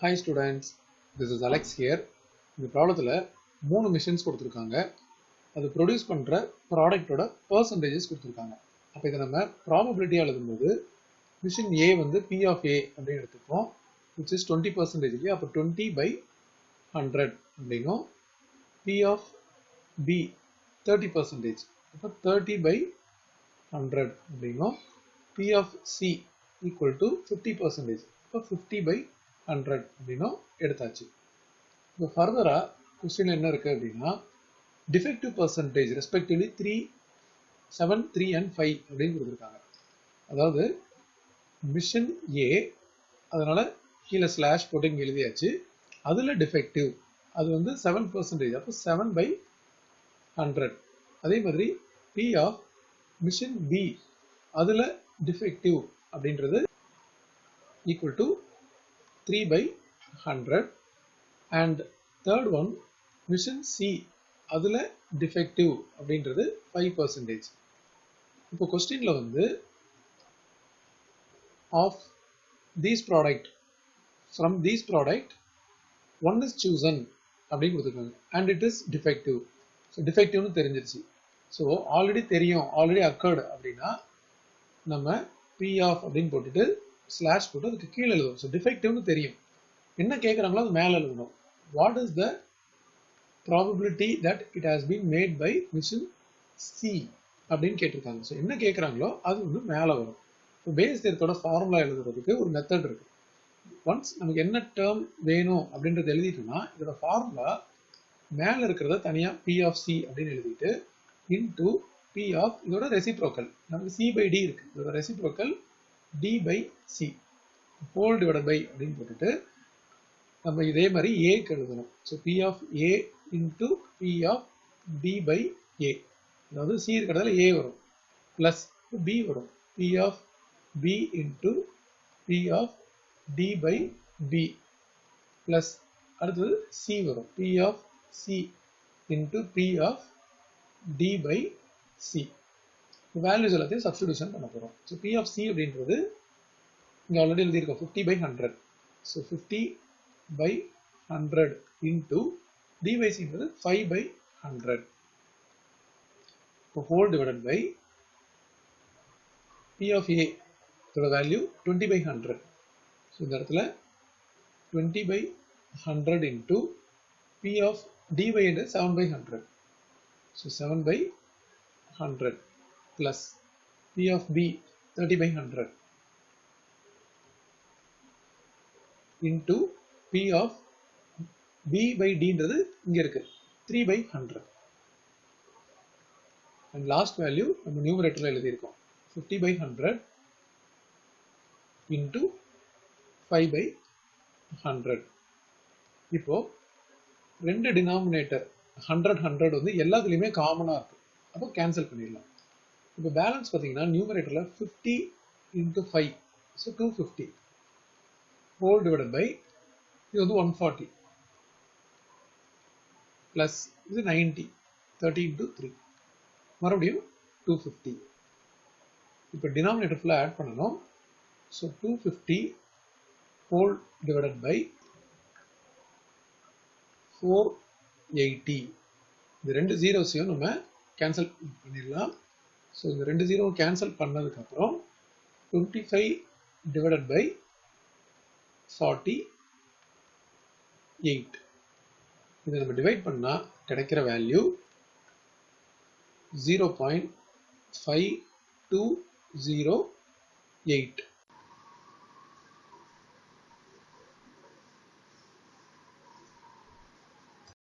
Hi students, this is Alex here. இந்த ப்ராப்ளத்தில் 3 machines கொடுத்துருக்காங்க. அது ப்ரொடியூஸ் பண்ணுற ப்ராடக்டோட பர்சன்டேஜஸ் கொடுத்துருக்காங்க. அப்போ இதை நம்ம ப்ராபபிலிட்டியாக எழுதும்போது மிஷின் ஏ வந்து P of A அப்படின்னு எடுத்துப்போம், which is 20% இல்லையா. அப்போ 20 by 100 அப்படின்னும், P of B 30%, அப்போ 30 by 100 அப்படின்னும், P of C equal to 50%, அப்போ 50 by 100 அப்படின்னும் எடுத்தாச்சு. இப்போ ஃபர்தரா கொஸ்டின் என்ன இருக்கு அப்படின்னா, டிஃபெக்டிவ் பர்சன்டேஜ் ரெஸ்பெக்டிவ்லி 3, 7, 3 and 5 அப்படின்னு கொடுத்துருக்காங்க. அதாவது மிஷின் ஏ, அதனால கீழே ஸ்லாஷ் போட்டு இங்கே எழுதியாச்சு. அதில் டிஃபெக்டிவ் அது வந்து 7%, அப்போ 7 by 100. அதே மாதிரி P ஆஃப் மிஷின் பி, அதில் டிஃபெக்டிவ் அப்படின்றது equal to 3 by 100. and third one mission C, அதில் defective அப்படின்றது 5%. இப்போ கொஸ்டின்ல வந்து of these product, from these product one is chosen அப்படின்னு கொடுத்துருக்காங்க and it is defective. So டிஃபெக்டிவ்னு தெரிஞ்சிருச்சு. ஸோ ஆல்ரெடி தெரியும், ஆல்ரெடி occurred அப்படின்னா நம்ம P of அப்படின்னு போட்டுட்டு ஸ்லாஷ் போட்டு அதுக்கு கீழே எழுதுவோம். ஸோ டிஃபெக்டிவ்னு தெரியும், என்ன கேட்குறாங்களோ அது மேலே எழுதணும். What is the probability that it has been made by machine C அப்படின்னு கேட்டிருக்காங்க. ஸோ என்ன கேட்குறாங்களோ அது வந்து மேலே வரும். ஸோ பேஸ் தியரத்தோட ஃபார்முலா எழுதுறதுக்கு ஒரு மெத்தட் இருக்கு. ஒன்ஸ் நமக்கு என்ன டேர்ம் வேணும் அப்படின்றத எழுதிட்டோம்னா, இதோட ஃபார்முலா மேலே இருக்கிறத தனியாக P of C அப்படின்னு எழுதிட்டு இன்டூ P of இதோட ரெசிப்ரோக்கல், நமக்கு C by D இருக்கு, இதோட reciprocal D by C whole divided by அப்படின்னு போட்டுட்டு நம்ம இதே மாதிரி ஏக்கு எழுதணும். So P of A into P of B by A, அதாவது C இருக்கிறதுல A வரும் பிளஸ் B வரும், P of B into P of D by B plus அடுத்தது C வரும், P of C into P of D by C. Values எல்லாத்தையும் substitution பண்ண போகிறோம். So P of C அப்படின்றது இங்கே ஆல்ரெடி எழுதியிருக்கோம் 50 by 100. So 50 by 100 into D by C என்பது 5 by 100. whole divided by P of A இதோட value 20 by 100. So இந்த இடத்துல 20 by 100 into P of D by என்பது 7 by 100. So 7 by 100 plus P of B 30 by 100 into P of B by D ன்றது இங்க இருக்கு 3 by 100. and last value நம்ம நியூமரேட்டர்ல எழுதி இருக்கோம் 50 by 100 into 5 by 100. இப்போ ரெண்டு டினாமினேட்டர் 100 100 வந்து எல்லாத்துலயுமே காமனா இருக்கு, அப்போ கேன்சல் பண்ணிடலாம். இப்போ பேலன்ஸ் பாத்தீங்கன்னா நியூமரேட்டர்ல 50 into 5, so 250 whole divided by இது வந்து 140 plus இது 90, 30 into 3 மறுபடியும் 250. இப்போ டினாமினேட்டர் ஃபுல்லா ஆட் பண்ணணும். So 250 whole divided by 480. இந்த ரெண்டு ஜீரோஸையும் நம்ம கேன்சல் பண்ணிடலாம். ஸோ இந்த ரெண்டு ஜீரோ கேன்சல் பண்ணதுக்கு அப்புறம் 25 divided by 48. இதை நம்ம டிவைட் பண்ணா கிடைக்கிற வேல்யூ 0.5208.